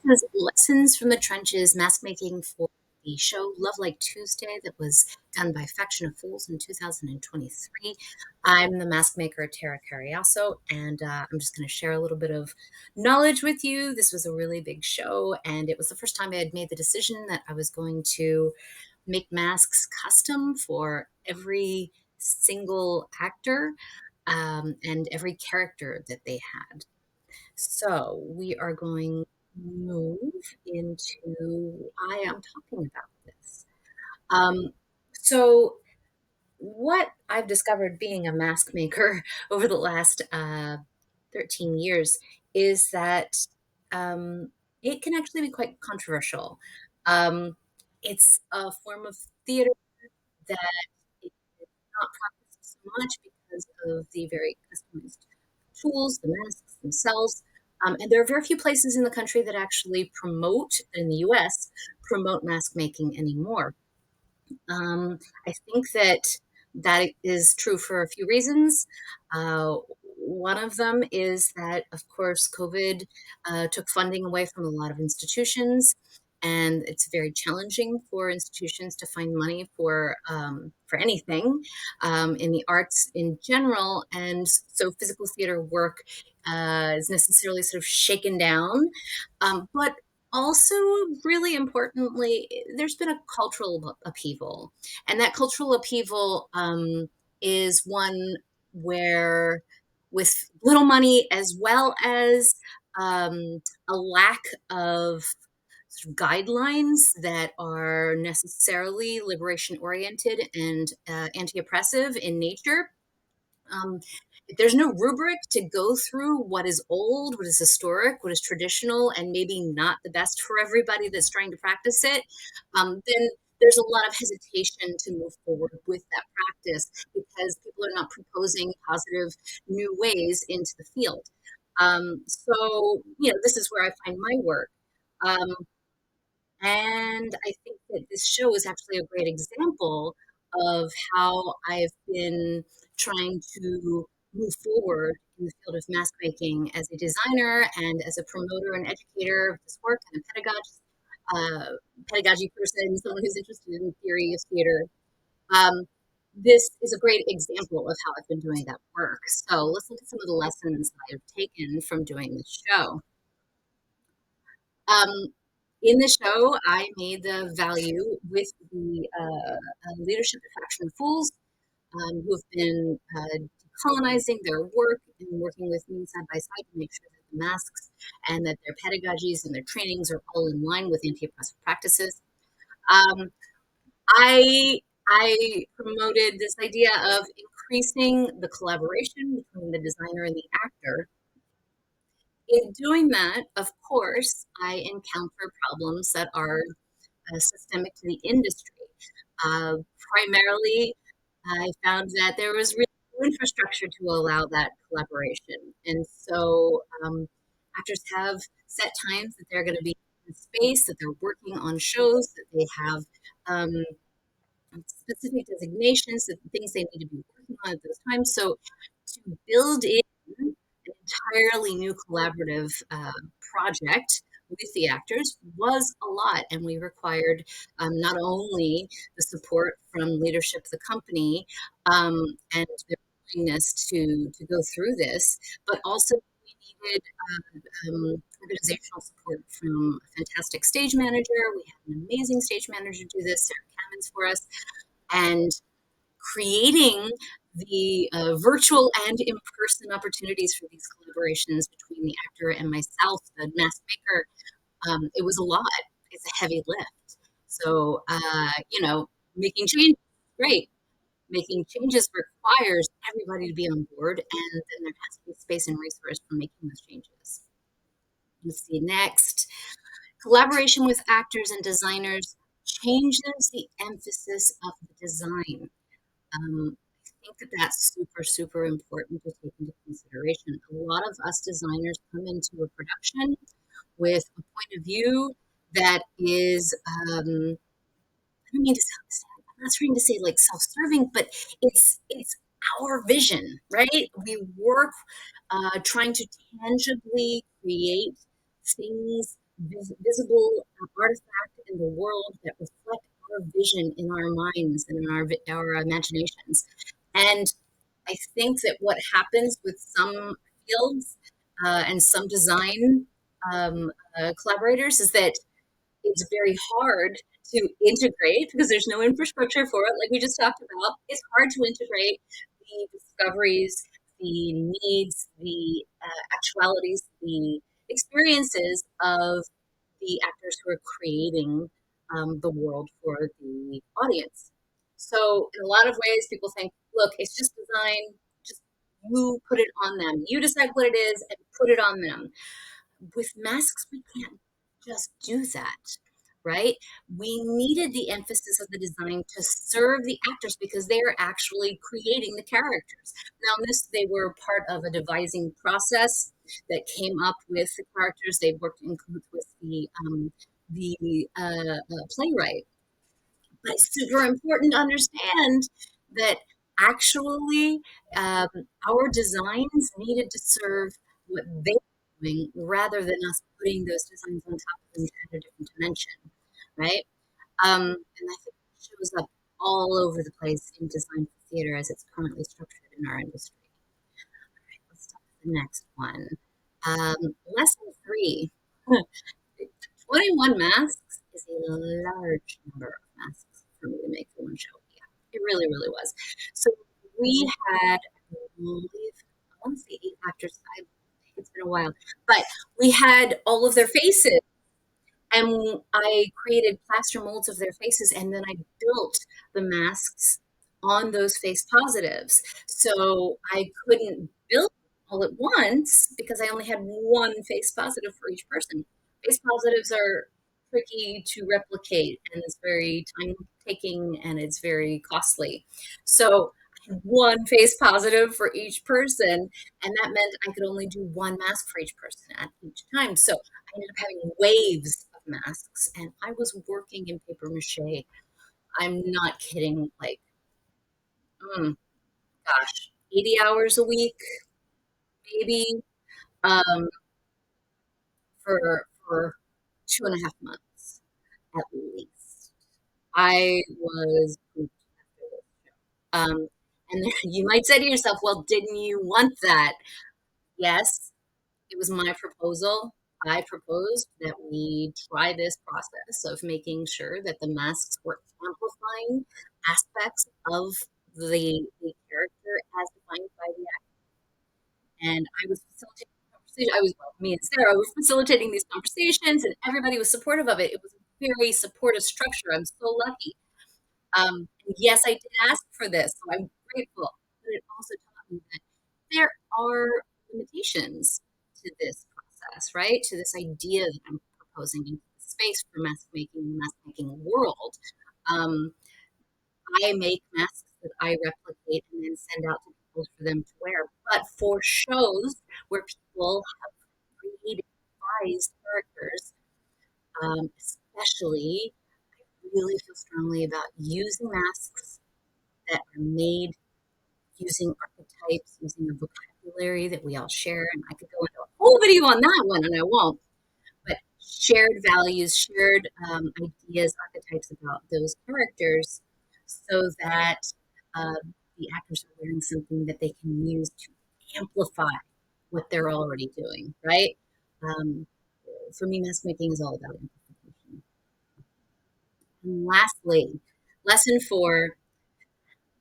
This is Lessons from the Trenches Mask Making for the show Love Like Tuesday that was done by Faction of Fools in 2023. I'm the mask maker, Tara Carriasso, and I'm just going to share a little bit of knowledge with you. This was a really big show, and it was the first time I had made the decision that I was going to make masks custom for every single actor and every character that they had. So we are going to move into why I'm talking about this. Um, so what I've discovered being a mask maker over the last 13 years is that um, it can actually be quite controversial. Um, it's a form of theater that is not practiced so much because of the very customized tools, the masks themselves. And there are very few places in the country that actually promote, in the US, promote mask making anymore. I think that that is true for a few reasons. Uh, One of them is that, of course, COVID took funding away from a lot of institutions, and it's very challenging for institutions to find money for anything in the arts in general. And so, physical theater work is necessarily sort of shaken down. But also, really importantly, there's been a cultural upheaval. And that cultural upheaval is one where, with little money as well as a lack of sort of guidelines that are necessarily liberation oriented and anti oppressive in nature, um, if there's no rubric to go through what is old, what is historic, what is traditional, and maybe not the best for everybody that's trying to practice it, then there's a lot of hesitation to move forward with that practice because people are not proposing positive new ways into the field. This is where I find my work. Um, and I think that this show is actually a great example of how I've been trying to move forward in the field of mask making as a designer and as a promoter and educator of this work and a pedagogy person, someone who's interested in theory of theater. Um, this is a great example of how I've been doing that work. So let's look at some of the lessons that I've taken from doing this show. Um, in the show, I made the value with the leadership of Faction Fools, who have been colonizing their work and working with me side by side to make sure that the masks and that their pedagogies and their trainings are all in line with anti-oppressive practices. Um, I I promoted this idea of increasing the collaboration between the designer and the actor. In doing that, of course, I encounter problems that are systemic to the industry. Uh, Primarily, I found that there was really no infrastructure to allow that collaboration. And so actors have set times that they're going to be in space, that they're working on shows, that they have um, specific designations, that things they need to be working on at those times. So to build in an entirely new collaborative project with the actors was a lot, and we required not only the support from leadership of the company and their willingness to go through this, but also we needed organizational support from a fantastic stage manager. We had an amazing stage manager do this, Sarah Cammons, for us, and creating the virtual and in-person opportunities for these collaborations between the actor and myself, the mask maker. It was a lot. It's a heavy lift. So, making change, great. Making changes requires everybody to be on board, and then there has to be space and resource for making those changes. Let's see next. Collaboration with actors and designers changes the emphasis of the design. I think that that's super, super important to take into consideration. A lot of us designers come into a production with a point of view that is, I don't mean to sound, I'm not trying to say like self-serving, but it's our vision, right? We work trying to tangibly create things visible artifact in the world that reflect our vision in our minds and in our imaginations. And I think that what happens with some fields and some design collaborators is that it's very hard to integrate because there's no infrastructure for it, like we just talked about. It's hard to integrate the discoveries, the needs, the actualities, the experiences of the actors who are creating the world for the audience. So, in a lot of ways, people think, look, it's just design, just you put it on them. You decide what it is and put it on them. With masks, we can't just do that, right? We needed the emphasis of the design to serve the actors because they are actually creating the characters. Now, in this, they were part of a devising process that came up with the characters. They worked in cahoots with the playwright. But it's super important to understand that actually um, our designs needed to serve what they were doing rather than us putting those designs on top of them to add a different dimension, right? And I think it shows up all over the place in design for theater as it's currently structured in our industry. All right, let's talk the next one. Lesson three. 21 masks is a large number of masks for me to make for one show. Yeah, it really, really was. So we had, I believe, I want to say 8 actors. It's been a while, but we had all of their faces and I created plaster molds of their faces, and then I built the masks on those face positives. So I couldn't build all at once because I only had one face positive for each person. Face positives are tricky to replicate, and it's very time taking and it's very costly. So I had one face positive for each person, and that meant I could only do one mask for each person at each time. So I ended up having waves of masks, and I was working in paper mache. I'm not kidding, like, mm, gosh, 80 hours a week, maybe, um, for 2.5 months at least. I was pooped after this show. And you might say to yourself, well, didn't you want that? Yes, it was my proposal. I proposed that we try this process of making sure that the masks were amplifying aspects of the character as defined by the actor. And I was facilitating the conversation. Well, me and Sarah were facilitating these conversations, and everybody was supportive of it. It was a very supportive structure. I'm so lucky. And yes, I did ask for this, so I'm grateful. But it also taught me that there are limitations to this process, right? To this idea that I'm proposing in space for mask making world. Um, I make masks that I replicate and then send out to people for them to wear. But for shows where people have created, devised characters, especially, I really feel strongly about using masks that are made using archetypes, using a vocabulary that we all share. And I could go into a whole video on that one, and I won't. But shared values, shared ideas, archetypes about those characters, so that the actors are wearing something that they can use to amplify what they're already doing, right? Um, for me, mask making is all about amplification. And lastly, lesson four,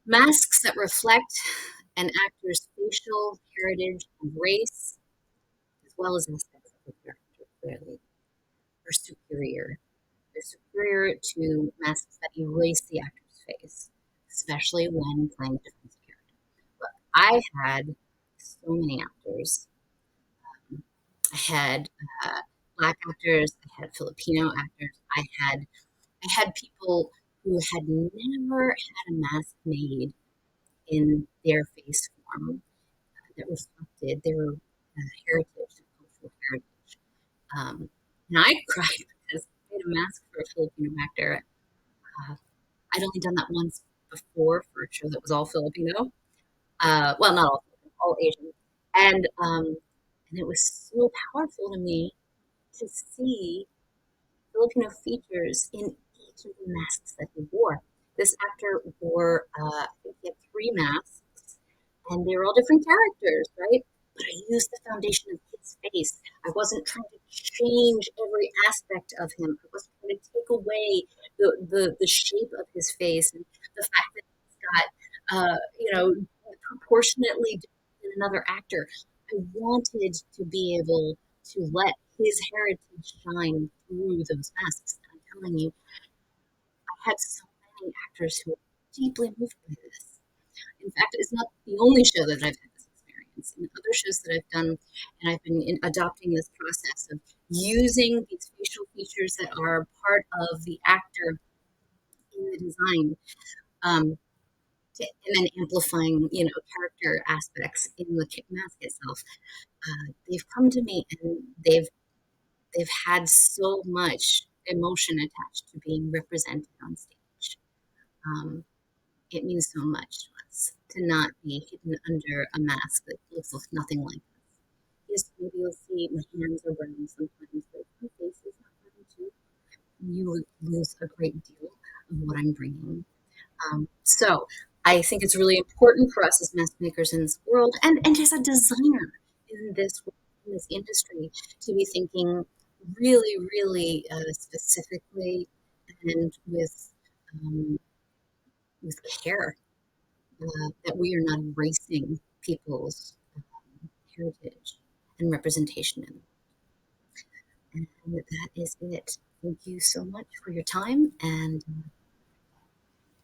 masks that reflect an actor's facial heritage and race, as well as aspects of the character, clearly, are superior. They're superior to masks that erase the actor's face, especially when playing a defensive character. Look, I had so many actors. I had black actors. I had Filipino actors. I had people who had never had a mask made in their face form that reflected their heritage, their cultural heritage. And I cried because I made a mask for a Filipino actor. Uh, I'd only done that once before for a show that was all Filipino. Well, not all Asian. And it was so powerful to me to see Filipino features in each of the masks that he wore. This actor wore, I think he had three masks, and they were all different characters, right? But I used the foundation of his face. I wasn't trying to change every aspect of him. I wasn't trying to take away the shape of his face and the fact that he's got, proportionately different than another actor. I wanted to be able to let his heritage shine through those masks. And I'm telling you, I had so many actors who were deeply moved by this. In fact, it's not the only show that I've had this experience. In other shows that I've done, and I've been adopting this process of using these facial features that are part of the actor in the design, um, and then amplifying, character aspects in the mask itself. They've come to me and they've had so much emotion attached to being represented on stage. Um, it means so much to us to not be hidden under a mask that looks nothing like us. Yes, maybe you'll see my hands are brown sometimes, but my face is not brown too. You lose a great deal of what I'm bringing. So I think it's really important for us as mask makers in this world and as a designer in this industry to be thinking really, really specifically and um, with care, that we are not erasing people's heritage and representation in. And that is it. Thank you so much for your time. And